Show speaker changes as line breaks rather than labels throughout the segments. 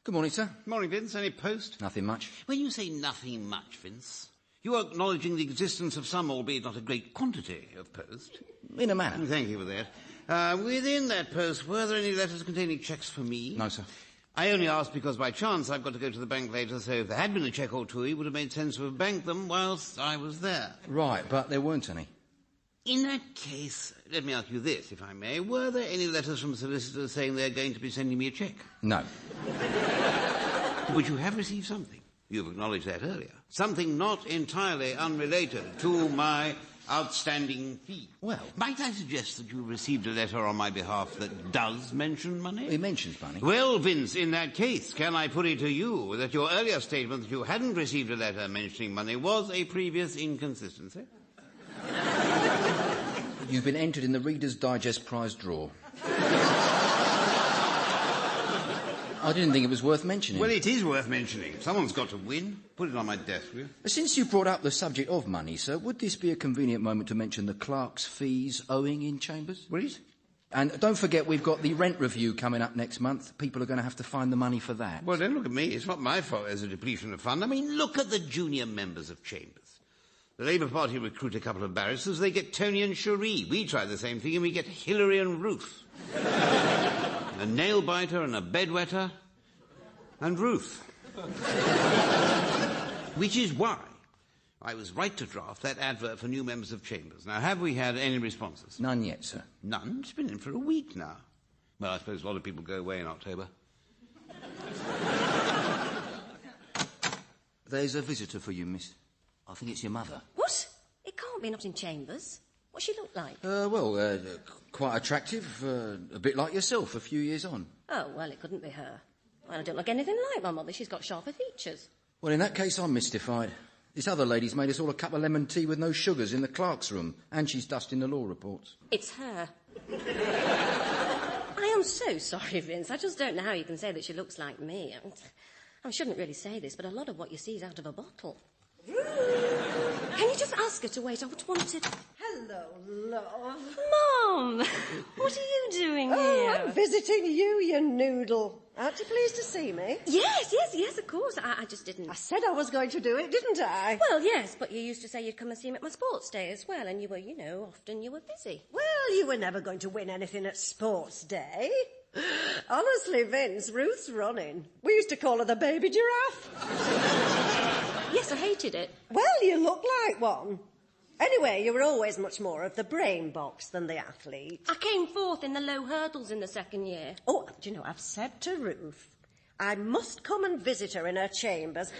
Good morning, sir.
Morning, Vince. Any post?
Nothing much.
When you say nothing much, Vince, you are acknowledging the existence of some, albeit not a great quantity, of post.
In a manner.
Thank you for that. Within that post, were there any letters containing cheques for me?
No, sir.
I only asked because by chance I've got to go to the bank later, so if there had been a cheque or two, it would have made sense to have banked them whilst I was there.
Right, but there weren't any.
In that case, let me ask you this, if I may. Were there any letters from solicitors saying they're going to be sending me a cheque?
No.
But you have received something. You've acknowledged that earlier. Something not entirely unrelated to my outstanding fee.
Well...
Might I suggest that you received a letter on my behalf that does mention money?
It mentions money.
Well, Vince, in that case, can I put it to you that your earlier statement that you hadn't received a letter mentioning money was a previous inconsistency?
You've been entered in the Reader's Digest prize draw. I didn't think it was worth mentioning.
Well, it is worth mentioning. Someone's got to win. Put it on my desk, will you?
Since you brought up the subject of money, sir, would this be a convenient moment to mention the clerk's fees owing in Chambers?
Please?
And don't forget, we've got the rent review coming up next month. People are going to have to find the money for that.
Well, don't look at me. It's not my fault there's a depletion of fund. I mean, look at the junior members of Chambers. The Labour Party recruit a couple of barristers, they get Tony and Cherie. We try the same thing and we get Hillary and Ruth. A nail-biter and a bedwetter and Ruth. Which is why I was right to draft that advert for new members of Chambers. Now, have we had any responses?
None yet, sir.
None? It's been in for a week now. Well, I suppose a lot of people go away in October.
There's a visitor for you, miss. I think it's your mother.
What? It can't be not in Chambers. What's she look like?
Quite attractive. A bit like yourself, a few years on.
Oh, well, it couldn't be her. Well, I don't look anything like my mother. She's got sharper features.
Well, in that case, I'm mystified. This other lady's made us all a cup of lemon tea with no sugars in the clerk's room, and she's dusting the law reports.
It's her. I am so sorry, Vince. I just don't know how you can say that she looks like me. I shouldn't really say this, but a lot of what you see is out of a bottle. Can you just ask her to wait? I would want to...
Hello, love.
Mom! What are you doing here?
Oh, I'm visiting you noodle. Aren't you pleased to see me?
Yes, of course. I just didn't...
I said I was going to do it, didn't I?
Well, yes, but you used to say you'd come and see me at my sports day as well, and you were, often you were busy.
Well, you were never going to win anything at sports day. Honestly, Vince, Ruth's running. We used to call her the baby giraffe.
Yes, I hated it.
Well, you look like one. Anyway, you were always much more of the brain box than the athlete.
I came fourth in the low hurdles in the second year.
Oh, do you know, I've said to Ruth, I must come and visit her in her chambers.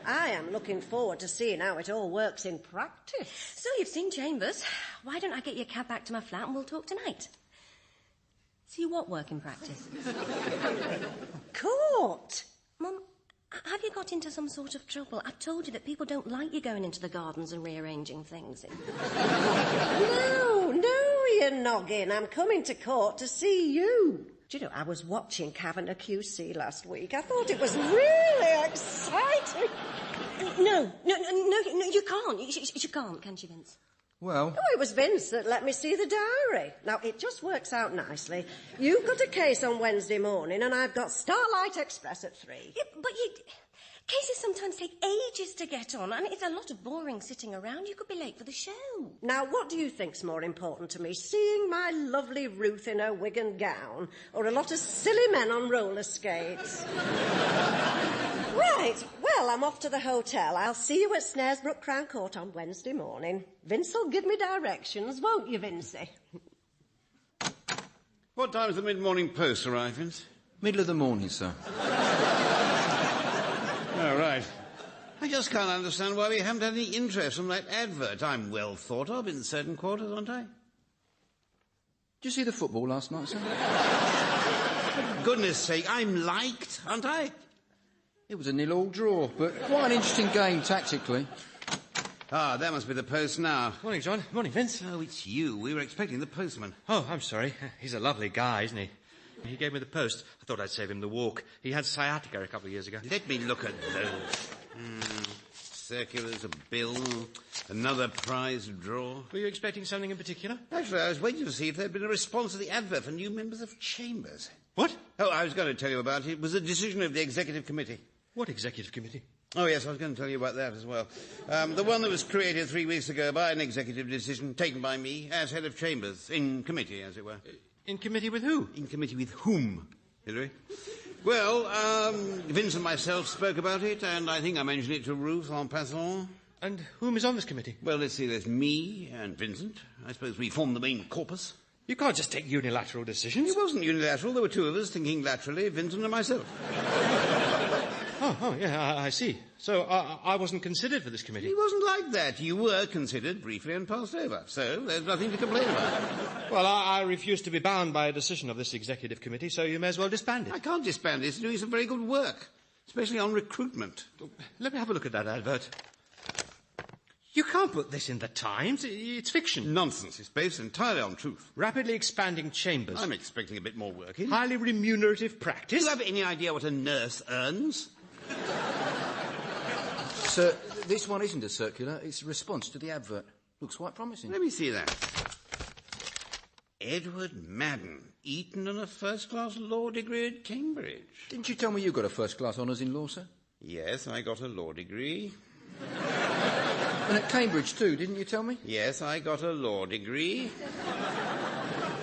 I am looking forward to seeing how it all works in practice.
So you've seen Chambers. Why don't I get your cab back to my flat and we'll talk tonight? See what work in practice?
Court.
Mum, have you got into some sort of trouble? I've told you that people don't like you going into the gardens and rearranging things.
No, you noggin. I'm coming to court to see you. Do you know, I was watching Cavanagh QC last week. I thought it was really exciting.
No, you can't. You can't, can she, Vince?
Well...
Oh, it was Vince that let me see the diary. Now, it just works out nicely. You've got a case on Wednesday morning and I've got Starlight Express at 3.
Yeah, but cases sometimes take ages to get on, and it's a lot of boring sitting around. You could be late for the show.
Now, what do you think's more important to me, seeing my lovely Ruth in her wig and gown, or a lot of silly men on roller skates? Right, well, I'm off to the hotel. I'll see you at Snaresbrook Crown Court on Wednesday morning. Vince will give me directions, won't you, Vincey?
What time does the mid-morning post arrive, Vince?
Middle of the morning, sir.
Oh, right. I just can't understand why we haven't had any interest from that advert. I'm well thought of in certain quarters, aren't I?
Did you see the football last night, sir?
For goodness sake, I'm liked, aren't I?
It was a 0-0 draw, but quite an interesting game tactically.
Ah, that must be the post now.
Morning, John. Morning, Vince.
Oh, it's you. We were expecting the postman.
Oh, I'm sorry. He's a lovely guy, isn't he? He gave me the post. I thought I'd save him the walk. He had sciatica a couple of years ago.
Let me look at those. Circulars, a bill, another prize draw.
Were you expecting something in particular?
Actually, I was waiting to see if there'd been a response to the advert for new members of Chambers.
What?
Oh, I was going to tell you about it. It was a decision of the Executive Committee.
What executive committee?
Oh, yes, I was going to tell you about that as well. The one that was created 3 weeks ago by an executive decision taken by me as head of chambers, in committee, as it were.
In committee with who?
In committee with whom, Hilary? Well, Vince and myself spoke about it, and I think I mentioned it to Ruth en passant.
And whom is on this committee?
Well, let's see, there's me and Vincent. I suppose we form the main corpus.
You can't just take unilateral decisions.
It wasn't unilateral. There were 2 of us thinking laterally, Vincent and myself.
Yeah, I see. So I wasn't considered for this committee.
It wasn't like that. You were considered briefly and passed over. So there's nothing to complain about.
Well, I refuse to be bound by a decision of this executive committee, so you may as well disband it.
I can't disband it. It's doing some very good work, especially on recruitment.
Let me have a look at that advert. You can't put this in the Times. It's fiction.
Nonsense. It's based entirely on truth.
Rapidly expanding chambers.
I'm expecting a bit more work in.
Highly remunerative practice.
Do you have any idea what a nurse earns?
Sir, this one isn't a circular. It's a response to the advert. Looks quite promising.
Let me see that. Edward Madden, Eton and a first-class law degree at Cambridge.
Didn't you tell me you got a first-class honours in law, sir?
Yes, I got a law degree.
And at Cambridge, too, didn't you tell me?
Yes, I got a law degree.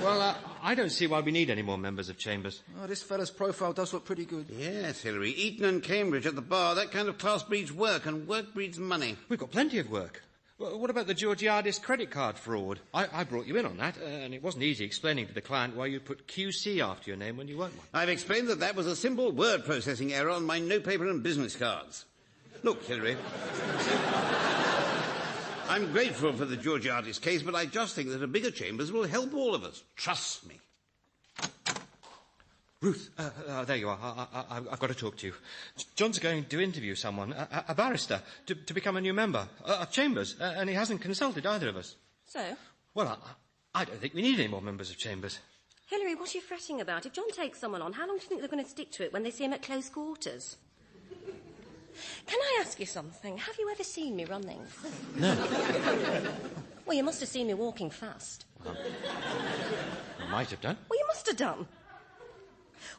Well, I don't see why we need any more members of chambers.
Oh, this fella's profile does look pretty good.
Yes, Hilary. Eton and Cambridge at the bar. That kind of class breeds work, and work breeds money.
We've got plenty of work. Well, what about the Georgiadis credit card fraud? I brought you in on that, and it wasn't easy explaining to the client why you put QC after your name when you weren't one.
I've explained that was a simple word processing error on my notepaper and business cards. Look, Hilary. I'm grateful for the Georgiadis case, but I just think that a bigger chambers will help all of us. Trust me.
Ruth, there you are. I've got to talk to you. John's going to interview someone, a barrister, to become a new member of Chambers, and he hasn't consulted either of us.
So?
Well, I don't think we need any more members of Chambers.
Hilary, what are you fretting about? If John takes someone on, how long do you think they're going to stick to it when they see him at close quarters? Can I ask you something? Have you ever seen me running?
No.
Well, you must have seen me walking fast.
I might have done.
Well, you must have done.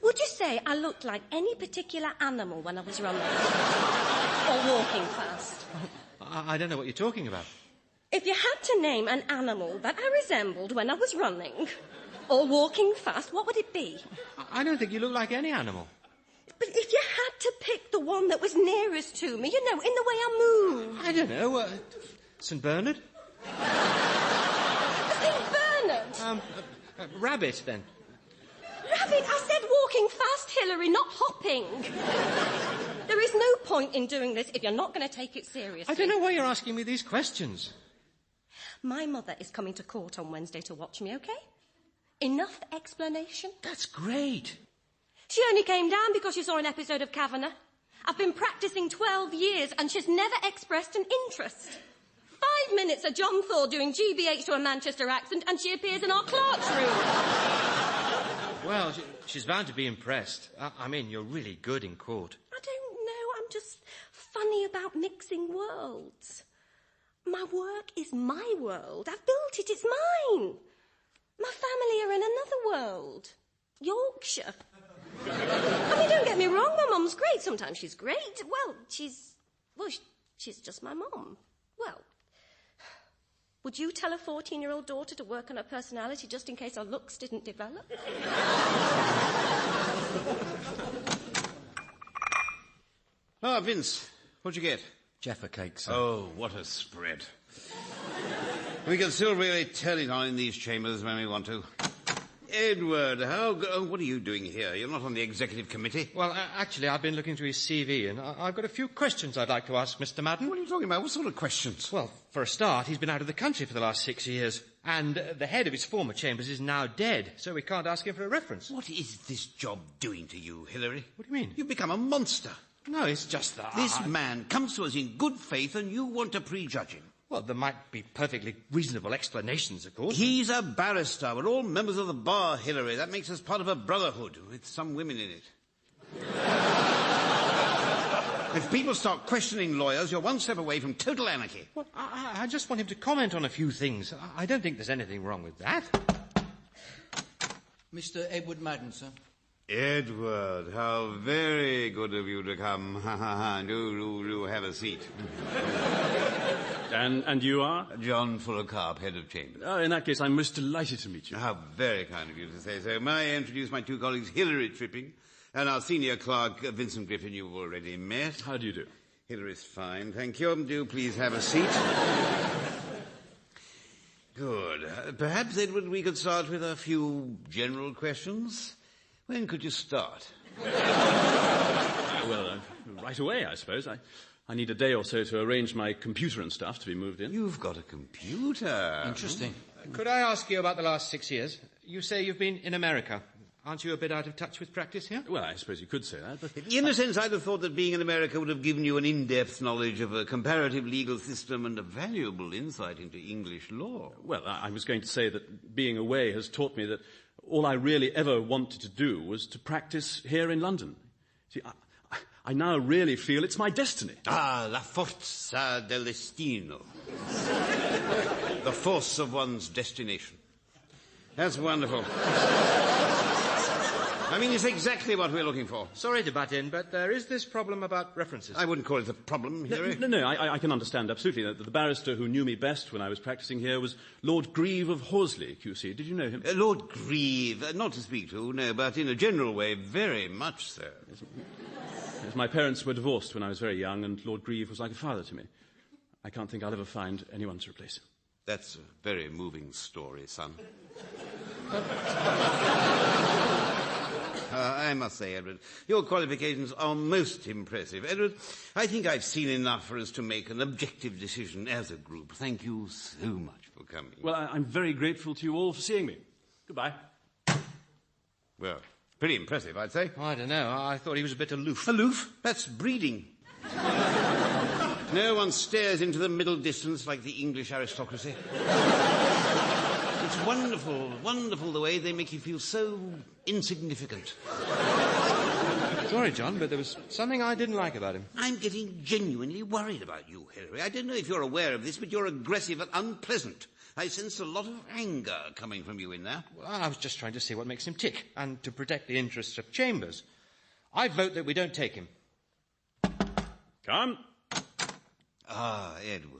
Would you say I looked like any particular animal when I was running? Or walking fast?
I don't know what you're talking about.
If you had to name an animal that I resembled when I was running or walking fast, what would it be?
I don't think you look like any animal.
But if you had to pick the one that was nearest to me, you know, in the way I move.
I don't know. St. Bernard?
St. Bernard?
Rabbit, then.
Rabbit, I said walking fast, Hilary, not hopping. There is no point in doing this if you're not going to take it seriously.
I don't know why you're asking me these questions.
My mother is coming to court on Wednesday to watch me, OK? Enough explanation?
That's great.
She only came down because she saw an episode of Kavanagh. I've been practising 12 years and she's never expressed an interest. 5 minutes of John Thor doing GBH to a Manchester accent and she appears in our clerk's room.
Well, she's bound to be impressed. I mean, you're really good in court.
I don't know. I'm just funny about mixing worlds. My work is my world. I've built it. It's mine. My family are in another world. Yorkshire. I mean, don't get me wrong. My mum's great. Sometimes she's great. Well, she's just my mum. Well, would you tell a 14-year-old daughter to work on her personality just in case her looks didn't develop?
Ah, Vince, what'd you get?
Jaffa cake, sir.
Oh, what a spread. We can still really tell it on in these chambers when we want to. Edward, what are you doing here? You're not on the executive committee.
Well, actually, I've been looking through his CV, and I've got a few questions I'd like to ask Mr. Madden.
What are you talking about? What sort of questions?
Well, for a start, he's been out of the country for the last 6 years, and the head of his former chambers is now dead, so we can't ask him for a reference.
What is this job doing to you, Hilary?
What do you mean?
You've become a monster.
No, it's just that...
This man comes to us in good faith, and you want to prejudge him.
Well, there might be perfectly reasonable explanations, of course.
He's a barrister. We're all members of the bar, Hilary. That makes us part of a brotherhood with some women in it. If people start questioning lawyers, you're one step away from total anarchy.
Well, I just want him to comment on a few things. I don't think there's anything wrong with that.
Mr. Edward Madden, sir.
Edward, how very good of you to come. Do have a seat.
And you are?
John Fuller Carp, head of chambers.
Oh, in that case, I'm most delighted to meet you.
How very kind of you to say so. May I introduce my two colleagues, Hilary Tripping, and our senior clerk, Vincent Griffin, you've already met.
How do you do?
Hilary's fine, thank you. Do please have a seat. Good. Perhaps, Edward, we could start with a few general questions. When could you start?
Well, right away, I suppose. I need a day or so to arrange my computer and stuff to be moved in.
You've got a computer.
Interesting.
Could I ask you about the last 6 years? You say you've been in America. Aren't you a bit out of touch with practice here?
Well, I suppose you could say that, but...
In a sense, I'd have thought that being in America would have given you an in-depth knowledge of a comparative legal system and a valuable insight into English law.
Well, I was going to say that being away has taught me that all I really ever wanted to do was to practice here in London. See, I now really feel it's my destiny.
Ah, la forza del destino. The force of one's destination. That's wonderful. I mean, it's exactly what we're looking for.
Sorry to butt in, but there is this problem about references.
I wouldn't call it a problem, Hilary.
No, I can understand absolutely that the barrister who knew me best when I was practicing here was Lord Grieve of Horsley, QC. Did you know him?
Lord Grieve, not to speak to, no, but in a general way, very much so.
Yes, my parents were divorced when I was very young, and Lord Grieve was like a father to me. I can't think I'll ever find anyone to replace him.
That's a very moving story, son. I must say, Edward, your qualifications are most impressive. Edward, I think I've seen enough for us to make an objective decision as a group. Thank you so much for coming.
Well, I'm very grateful to you all for seeing me. Goodbye.
Well, pretty impressive, I'd say.
I don't know. I thought he was a bit aloof.
Aloof? That's breeding. No one stares into the middle distance like the English aristocracy. It's wonderful, wonderful the way they make you feel so insignificant.
Sorry, John, but there was something I didn't like about him.
I'm getting genuinely worried about you, Hilary. I don't know if you're aware of this, but you're aggressive and unpleasant. I sense a lot of anger coming from you in there.
Well, I was just trying to see what makes him tick, and to protect the interests of Chambers. I vote that we don't take him.
Come.
Ah, Edward.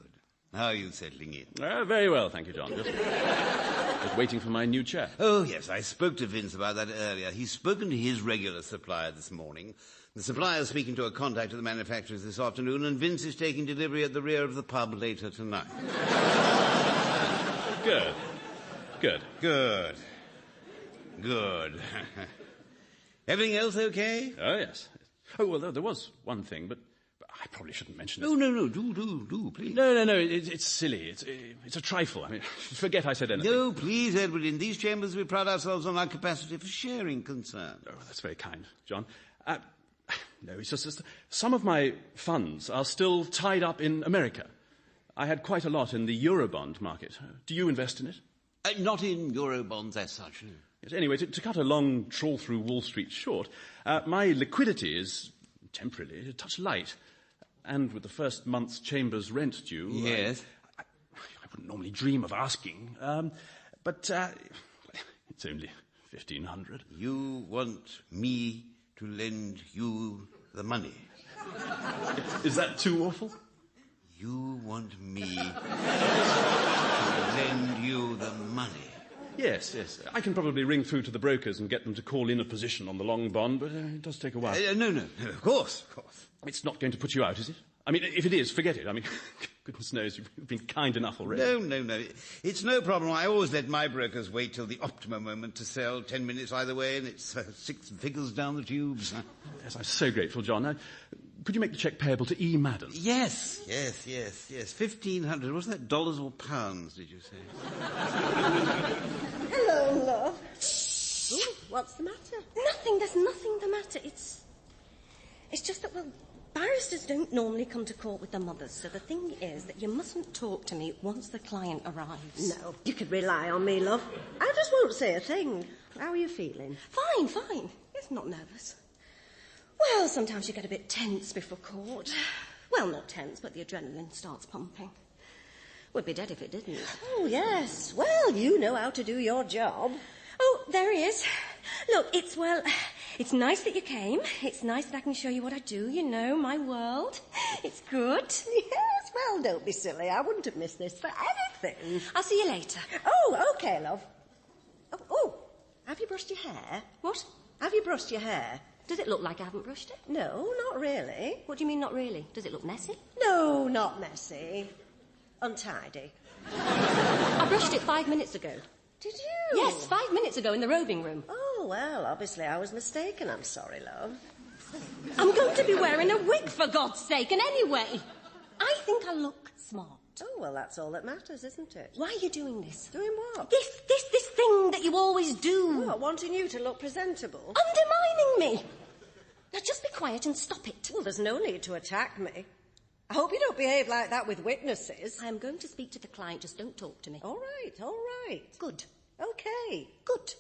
How are you settling in?
Very well, thank you, John. Just waiting for my new chair.
Oh, yes, I spoke to Vince about that earlier. He's spoken to his regular supplier this morning. The supplier's speaking to a contact of the manufacturers this afternoon, and Vince is taking delivery at the rear of the pub later tonight.
Good.
Everything else okay?
Oh, yes. Oh, well, there was one thing, but I probably shouldn't mention it.
No, do, please.
No, it's silly. It's a trifle. I mean, forget I said anything.
No, please, Edward. In these chambers, we pride ourselves on our capacity for sharing concern.
Oh, that's very kind, John. No, it's just some of my funds are still tied up in America. I had quite a lot in the Eurobond market. Do you invest in it?
Not in Eurobonds as such, no.
Yes, anyway, to cut a long trawl through Wall Street short, my liquidity is temporarily a touch light. And with the first month's Chambers rent due...
Yes?
I wouldn't normally dream of asking, but it's only 1,500.
You want me to lend you the money?
Is that too awful?
You want me to lend you the money?
Yes. I can probably ring through to the brokers and get them to call in a position on the long bond, but it does take a while.
No, of course.
It's not going to put you out, is it? I mean, if it is, forget it. I mean, goodness knows, you've been kind enough already.
No. It's no problem. I always let my brokers wait till the optimum moment to sell. 10 minutes either way, and it's 6 figures down the tubes.
Yes, I'm so grateful, John. Now, could you make the cheque payable to E. Madden?
Yes. 1,500. Was that dollars or pounds, did you say?
Hello, love. Ooh, what's the matter?
Nothing, there's nothing the matter. It's just that, well, barristers don't normally come to court with their mothers, so the thing is that you mustn't talk to me once the client arrives.
No, you can rely on me, love. I just won't say a thing. How are you feeling?
Fine. Yes, not nervous. Well, sometimes you get a bit tense before court. Well, not tense, but the adrenaline starts pumping. We'd be dead if it didn't.
Oh, yes. Well, you know how to do your job.
Oh, there he is. Look, It's nice that you came. It's nice that I can show you what I do, you know, my world. It's good.
Yes, well, don't be silly. I wouldn't have missed this for anything.
I'll see you later.
Oh, OK, love. Oh, have you brushed your hair?
What?
Have you brushed your hair?
Does it look like I haven't brushed it?
No, not really.
What do you mean, not really? Does it look messy?
No, not messy. Untidy.
I brushed it 5 minutes ago.
Did you?
Yes, 5 minutes ago in the roving room.
Oh, well, obviously I was mistaken. I'm sorry, love.
I'm going to be wearing a wig, for God's sake, and anyway, I think I look smart.
Oh, well, that's all that matters, isn't it?
Why are you doing this?
Doing what?
This thing that you always do.
What, wanting you to look presentable?
Undermining me. Now just be quiet and stop it.
Well, there's no need to attack me. I hope you don't behave like that with witnesses.
I am going to speak to the client, just don't talk to me.
All right.
Good.
OK.
Good.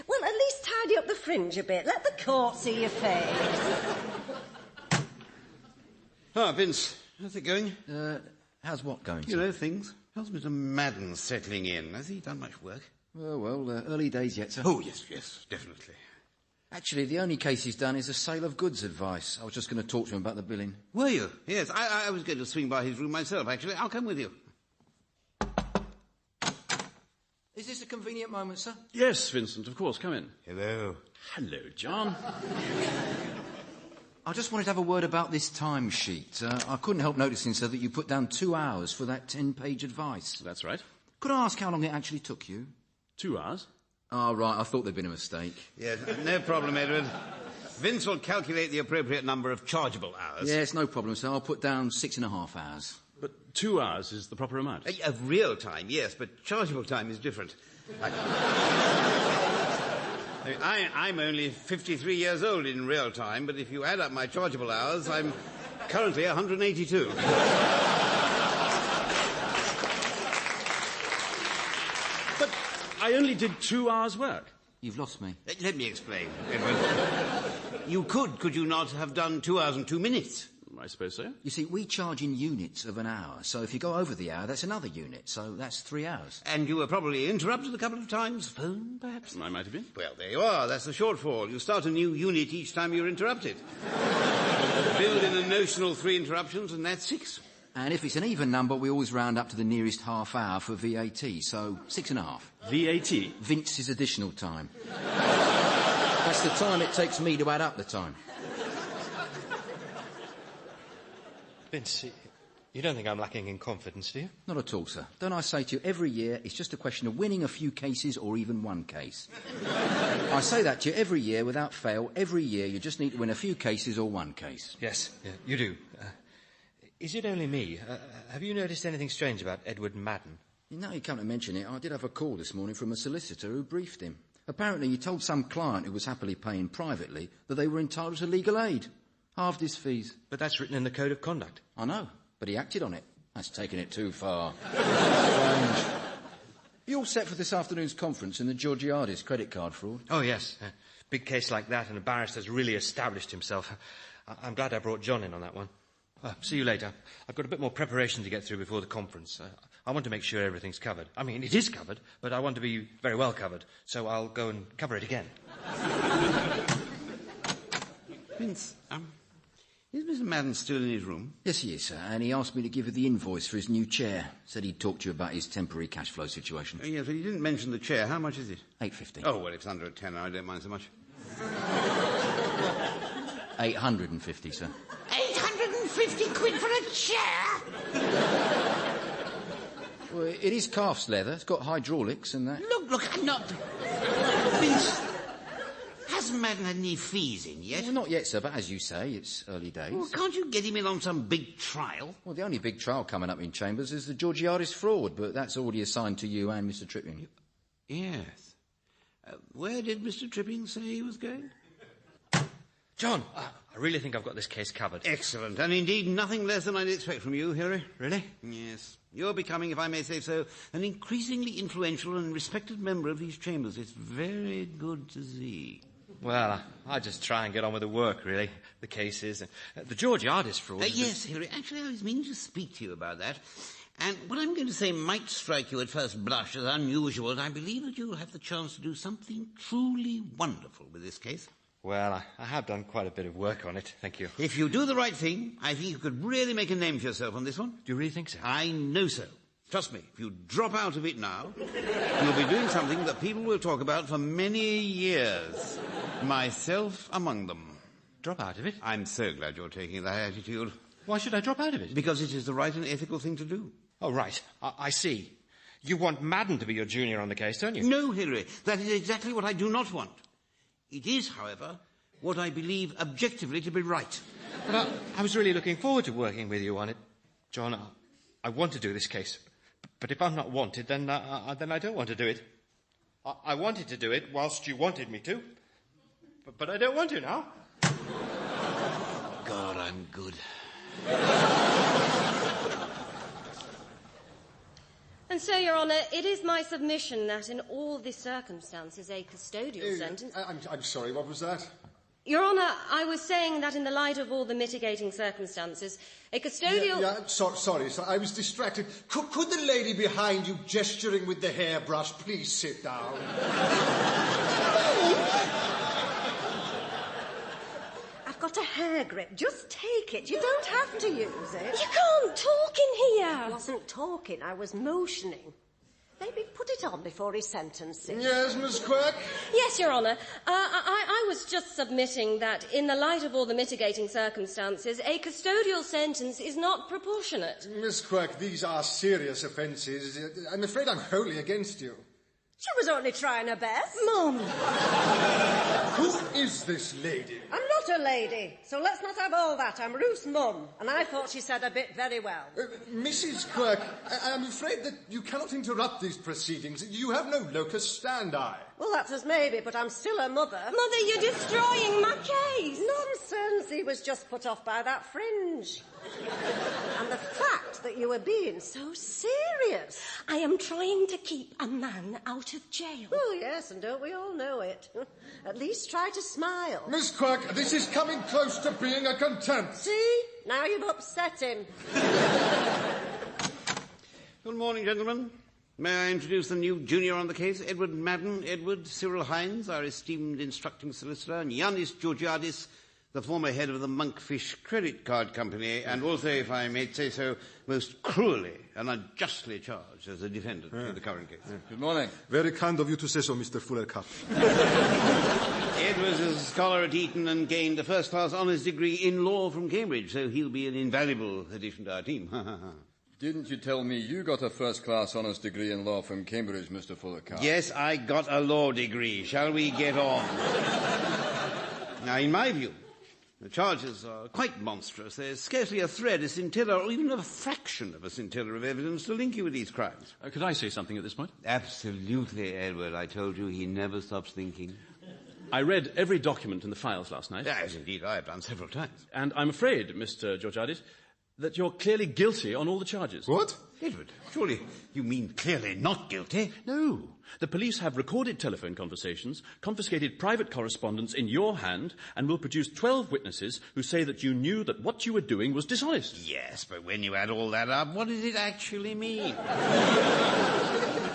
Well, at least tidy up the fringe a bit. Let the court see your face.
Ah, Vince, how's it going?
How's what going?
You know, things. How's Mr. Madden settling in? Has he done much work?
Well, early days yet, sir.
Oh, yes, definitely.
Actually, the only case he's done is a sale of goods advice. I was just going to talk to him about the billing.
Were you? Yes, I was going to swing by his room myself, actually. I'll come with you.
Is this a convenient moment, sir?
Yes, Vincent, of course. Come in.
Hello.
Hello, John.
I just wanted to have a word about this timesheet. I couldn't help noticing, sir, that you put down 2 hours for that 10-page advice.
That's right.
Could I ask how long it actually took you?
2 hours.
Oh, right. I thought there'd been a mistake.
Yes, no problem, Edward. Vince will calculate the appropriate number of chargeable hours.
Yes, no problem, sir. I'll put down 6.5 hours.
But 2 hours is the proper amount.
Of real time, yes, but chargeable time is different. I'm only 53 years old in real time, but if you add up my chargeable hours, I'm currently 182.
But I only did 2 hours' work.
You've lost me.
Let me explain, Edward. You could you not have done 2 hours and 2 minutes?
I suppose so.
You see, we charge in units of an hour, so if you go over the hour, that's another unit, so that's 3 hours.
And you were probably interrupted a couple of times. Phone, perhaps?
I might have been.
Well, there you are. That's the shortfall. You start a new unit each time you're interrupted. Build in a notional 3 interruptions, and that's 6.
And if it's an even number, we always round up to the nearest half hour for VAT, so 6.5.
VAT?
Vince's additional time. That's the time it takes me to add up the time.
Vince, you don't think I'm lacking in confidence, do you?
Not at all, sir. Don't I say to you, every year it's just a question of winning a few cases or even one case. I say that to you every year without fail. Every year you just need to win a few cases or one case.
Yes, yeah, you do. Is it only me? Have you noticed anything strange about Edward Madden?
Now you come to mention it, I did have a call this morning from a solicitor who briefed him. Apparently he told some client who was happily paying privately that they were entitled to legal aid. Halved his fees.
But that's written in the Code of Conduct.
I know, but he acted on it. That's taking it too far. Strange. You all set for this afternoon's conference in the Georgiades credit card fraud?
Oh, yes. Big case like that and a barrister's really established himself. I'm glad I brought John in on that one. See you later. I've got a bit more preparation to get through before the conference. I want to make sure everything's covered. I mean, it is covered, but I want to be very well covered. So I'll go and cover it again.
Vince, is Mr. Madden still in his room?
Yes, he is, sir, and he asked me to give you the invoice for his new chair. Said he'd talk to you about his temporary cash flow situation.
Oh, yes, but he didn't mention the chair. How much is it?
$850.
Oh, well, if it's under a tenner, I don't mind so much.
$850, sir.
850 quid for a chair?
Well, it is calf's leather. It's got hydraulics and that.
Look, I'm not... Vince, hasn't Madden had any fees in yet?
Well, not yet, sir, but as you say, it's early days.
Well, can't you get him in on some big trial?
Well, the only big trial coming up in Chambers is the Georgiades fraud, but that's already assigned to you and Mr. Tripping.
Yes. Where did Mr. Tripping say he was going?
John, I really think I've got this case covered.
Excellent, and indeed nothing less than I'd expect from you, Hilary.
Really?
Yes. You're becoming, if I may say so, an increasingly influential and respected member of these chambers. It's very good to see.
Well, I just try and get on with the work, really. The cases. The Georgiades fraud.
Yes, Hilary. Actually, I was meaning to speak to you about that. And what I'm going to say might strike you at first blush as unusual, and I believe that you'll have the chance to do something truly wonderful with this case.
Well, I have done quite a bit of work on it, thank you.
If you do the right thing, I think you could really make a name for yourself on this one.
Do you really think so?
I know so. Trust me, if you drop out of it now, you'll be doing something that people will talk about for many years. Myself among them.
Drop out of it?
I'm so glad you're taking that attitude.
Why should I drop out of it?
Because it is the right and ethical thing to do.
Oh, right. I see. You want Madden to be your junior on the case, don't you?
No, Hilary, that is exactly what I do not want. It is, however, what I believe objectively to be right.
But I was really looking forward to working with you on it. John, I want to do this case. But if I'm not wanted, then I don't want to do it. I wanted to do it whilst you wanted me to. But I don't want to now.
God, I'm good.
And so, Your Honour, it is my submission that in all the circumstances a custodial sentence...
I'm sorry, what was that?
Your Honour, I was saying that in the light of all the mitigating circumstances, a custodial...
Sorry, I was distracted. Could the lady behind you gesturing with the hairbrush please sit down?
I've got a hair grip. Just take it. You don't have to use it.
You can't talk in
I
here.
wasn't talking. I was motioning. Maybe put it on before he sentences.
Yes, Miss Quirk?
Yes, Your Honour. I was just submitting that in the light of all the mitigating circumstances, a custodial sentence is not proportionate.
Miss Quirk, these are serious offences. I'm afraid I'm wholly against you.
She was only trying her best.
Mum.
Who is this lady?
I'm not a lady, so let's not have all that. I'm Ruth's mum, and I thought she said a bit very well.
Mrs. Quirk, I'm afraid that you cannot interrupt these proceedings. You have no locus standi.
Well, that's as maybe, but I'm still her mother.
Mother, you're destroying my case.
Nonsense. He was just put off by that fringe. And the fact that you were being so serious.
I am trying to keep a man out of jail.
Oh, yes, and don't we all know it? At least try to smile.
Miss Quirk, this is coming close to being a contempt.
See? Now you've upset him.
Good morning, gentlemen. May I introduce the new junior on the case, Edward Madden. Edward Cyril Hines, our esteemed instructing solicitor, and Yanis Georgiadis, the former head of the Monkfish Credit Card Company, and also, if I may say so, most cruelly and unjustly charged as a defendant in the current case.
Good morning.
Very kind of you to say so, Mr. Fuller-Cup.
Ed was a scholar at Eton and gained a first-class honours degree in law from Cambridge, so he'll be an invaluable addition to our team.
Didn't you tell me you got a first-class honours degree in law from Cambridge, Mr. Fuller-Cup?
Yes, I got a law degree. Shall we get on? Now, in my view, the charges are quite monstrous. There's scarcely a thread, a scintilla, or even a fraction of a scintilla of evidence to link you with these crimes.
Could I say something at this point?
Absolutely, Edward. I told you he never stops thinking.
I read every document in the files last night.
As indeed I have done several times.
And I'm afraid, Mr. Georgiadis, that you're clearly guilty on all the charges.
What?
Edward, surely you mean clearly not guilty?
No. The police have recorded telephone conversations, confiscated private correspondence in your hand, and will produce 12 witnesses who say that you knew that what you were doing was dishonest.
Yes, but when you add all that up, what does it actually mean?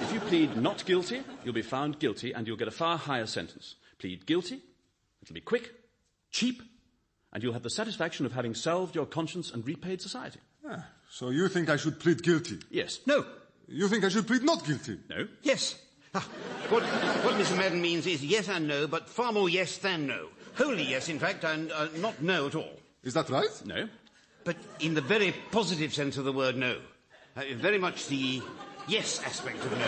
If you plead not guilty, you'll be found guilty and you'll get a far higher sentence. Plead guilty, it'll be quick, cheap, and you'll have the satisfaction of having salved your conscience and repaid society.
So you think I should plead guilty?
Yes.
No.
You think I should plead not guilty?
No.
Yes. What Mr. Madden means is yes and no, but far more yes than no. Wholly yes, in fact, and not no at all.
Is that right?
No.
But in the very positive sense of the word no. Very much the yes aspect of no.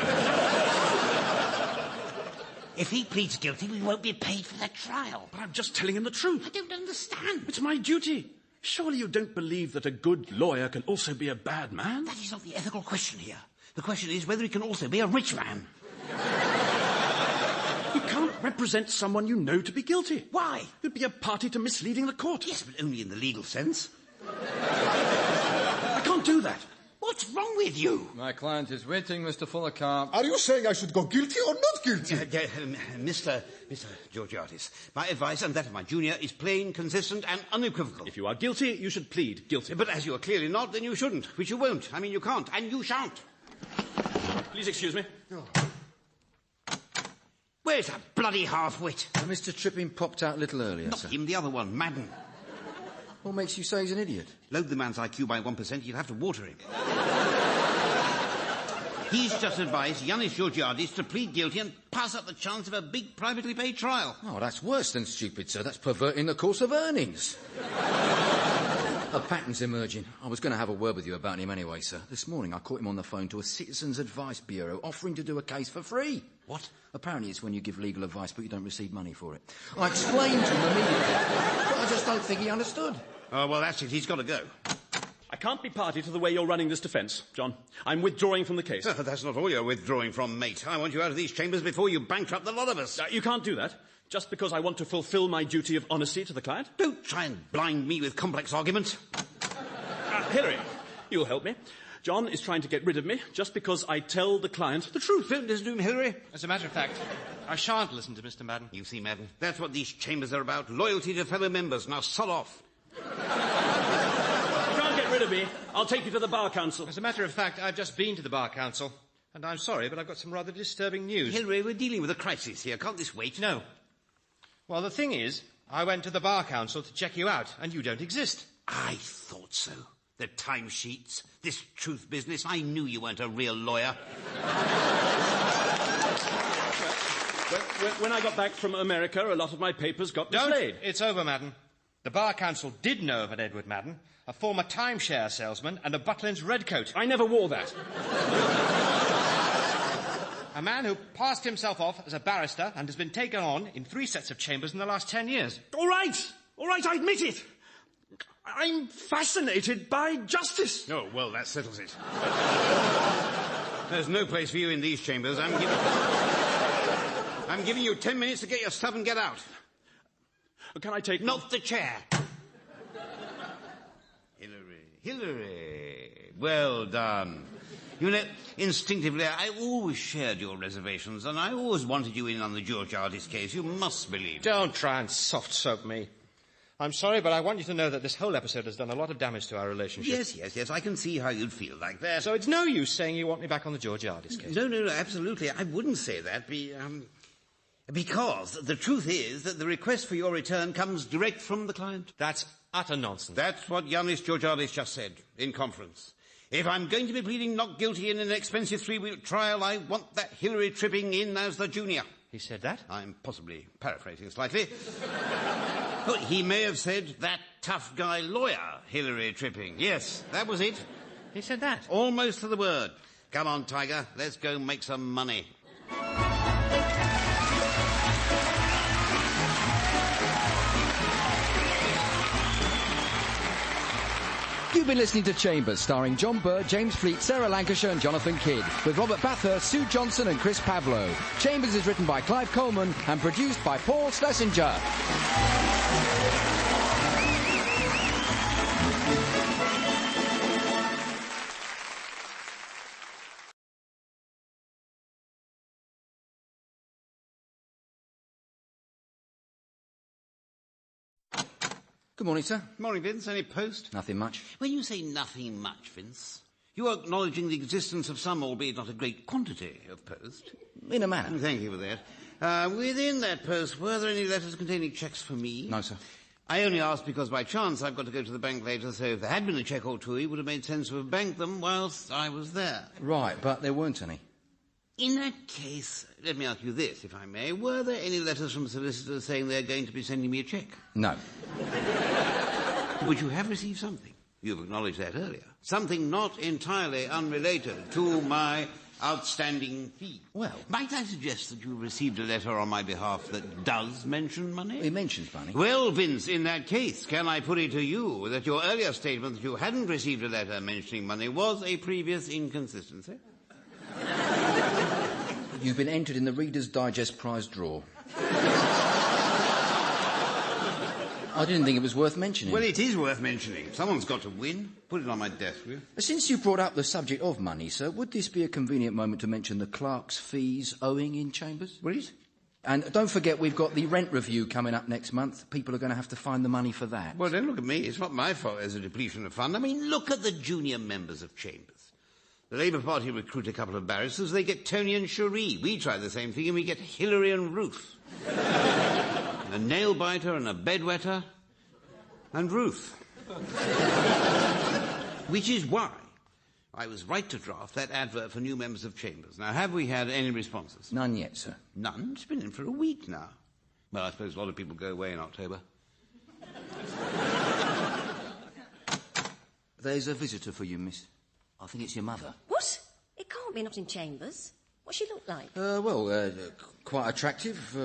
If he pleads guilty, we won't be paid for the trial.
But I'm just telling him the truth.
I don't understand.
It's my duty. Surely you don't believe that a good lawyer can also be a bad man?
That is not the ethical question here. The question is whether he can also be a rich man.
You can't represent someone you know to be guilty.
Why?
You'd be a party to misleading the court.
Yes, but only in the legal sense.
I can't do that.
What's wrong with you?
My client is waiting, Mr. Fuller-Cup.
Are you saying I should go guilty or not guilty?
Mr. Georgiadis, my advice and that of my junior is plain, consistent and unequivocal.
If you are guilty, you should plead guilty.
But as you are clearly not, then you shouldn't, which you won't. I mean, you can't, and you shan't.
Please excuse me.
Where's that bloody half-wit?
Mr. Tripping popped out a little earlier,
Not
sir.
him, the other one, Madden.
What makes you say he's an idiot?
Load the man's IQ by 1%, you'll have to water him. He's just advised Yanis Georgiadis to plead guilty and pass up the chance of a big privately paid trial.
Oh, that's worse than stupid, sir. That's perverting the course of earnings. A pattern's emerging. I was going to have a word with you about him anyway, sir. This morning I caught him on the phone to a Citizens Advice Bureau offering to do a case for free.
What?
Apparently it's when you give legal advice but you don't receive money for it. I explained to him immediately, but I just don't think he understood.
Oh, well, that's it. He's got to go.
I can't be party to the way you're running this defence, John. I'm withdrawing from the case.
That's not all you're withdrawing from, mate. I want you out of these chambers before you bankrupt the lot of us.
You can't do that, just because I want to fulfil my duty of honesty to the client.
Don't try and blind me with complex argument.
Hilary, you'll help me. John is trying to get rid of me just because I tell the client the truth.
Don't listen to him, Hilary.
As a matter of fact, I shan't listen to Mr. Madden.
You see, Madden, that's what these chambers are about. Loyalty to fellow members. Now, sod off.
You can't get rid of me. I'll take you to the Bar Council.
As a matter of fact, I've just been to the Bar Council, and I'm sorry, but I've got some rather disturbing news.
Hilary, we're dealing with a crisis here. Can't this wait?
No. Well, the thing is, I went to the Bar Council to check you out, and you don't exist.
I thought so. The timesheets, this truth business. I knew you weren't a real lawyer.
When I got back from America, a lot of my papers got displayed.
It's over, Madden. The Bar Council did know of an Edward Madden, a former timeshare salesman and a Butlins redcoat.
I never wore that.
A man who passed himself off as a barrister and has been taken on in 3 sets of chambers in the last 10 years.
All right, I admit it. I'm fascinated by justice.
Oh, well, that settles it. There's no place for you in these chambers. I'm giving you 10 minutes to get your stuff and get out.
Can I take...
Not the chair. Hilary. Well done. You know, instinctively, I always shared your reservations, and I always wanted you in on the Georgiadis case. You must believe.
Don't try and soft-soap me. I'm sorry, but I want you to know that this whole episode has done a lot of damage to our relationship.
Yes. I can see how you'd feel like that.
So it's no use saying you want me back on the Georgiadis case.
No, absolutely. I wouldn't say that. Because the truth is that the request for your return comes direct from the client.
That's utter nonsense.
That's what Yanis Georgiadis just said in conference. If I'm going to be pleading not guilty in an expensive 3-week trial, I want that Hilary Tripping in as the junior.
He said that?
I'm possibly paraphrasing slightly. Well, he may have said that tough guy lawyer, Hilary Tripping. Yes, that was it.
He said that?
Almost to the word. Come on, Tiger, let's go make some money.
You've been listening to Chambers, starring John Bird, James Fleet, Sarah Lancashire and Jonathan Kidd, with Robert Bathurst, Sue Johnson and Chris Pavlo. Chambers is written by Clive Coleman and produced by Paul Schlesinger. Good morning, sir.
Morning, Vince. Any post?
Nothing much.
When you say nothing much, Vince, you are acknowledging the existence of some, albeit not a great quantity, of post.
In a manner.
Thank you for that. Within that post, were there any letters containing cheques for me?
No, sir.
I only asked because by chance I've got to go to the bank later, so if there had been a cheque or two, it would have made sense to have banked them whilst I was there.
Right, but there weren't any.
In that case, let me ask you this, if I may. Were there any letters from solicitors saying they're going to be sending me a cheque?
No.
But you have received something. You've acknowledged that earlier. Something not entirely unrelated to my outstanding fee.
Well...
Might I suggest that you received a letter on my behalf that does mention money?
It mentions money.
Well, Vince, in that case, can I put it to you that your earlier statement that you hadn't received a letter mentioning money was a previous inconsistency?
You've been entered in the Reader's Digest prize draw. I didn't think it was worth mentioning.
Well, it is worth mentioning. Someone's got to win. Put it on my desk, will you?
Since you brought up the subject of money, sir, would this be a convenient moment to mention the clerk's fees owing in Chambers?
Will it?
And don't forget, we've got the rent review coming up next month. People are going to have to find the money for that.
Well, don't look at me. It's not my fault there's a depletion of fund. I mean, look at the junior members of Chambers. The Labour Party recruit a couple of barristers, they get Tony and Cherie. We try the same thing and we get Hillary and Ruth. A nail-biter and a bedwetter and Ruth. Which is why I was right to draft that advert for new members of Chambers. Now, have we had any responses?
None yet, sir.
None? It's been in for a week now. Well, I suppose a lot of people go away in October.
There's a visitor for you, miss. I think it's your mother.
What? It can't be not in Chambers. What's she look like?
Quite attractive.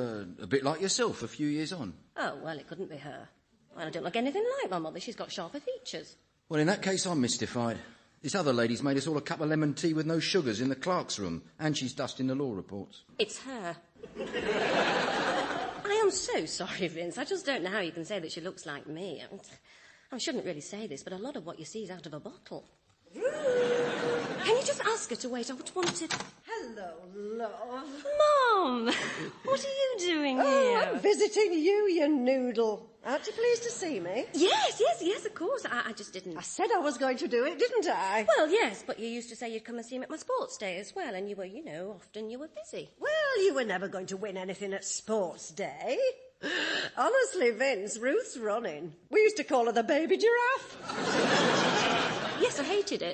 A bit like yourself, a few years on.
Oh, well, it couldn't be her. Well, I don't look anything like my mother. She's got sharper features.
Well, in that case, I'm mystified. This other lady's made us all a cup of lemon tea with no sugars in the clerk's room, and she's dusting the law reports.
It's her. I am so sorry, Vince. I just don't know how you can say that she looks like me. I shouldn't really say this, but a lot of what you see is out of a bottle. Can you just ask her to wait? I would want to...
Hello, love.
Mum! What are you doing
Oh,
here?
I'm visiting you, you noodle. Aren't you pleased to see me?
Yes, of course. I just didn't...
I said I was going to do it, didn't I?
Well, yes, but you used to say you'd come and see me at my sports day as well, and you were, often you were busy.
Well, you were never going to win anything at sports day. Honestly, Vince, Ruth's running. We used to call her the baby giraffe.
Yes, I hated it.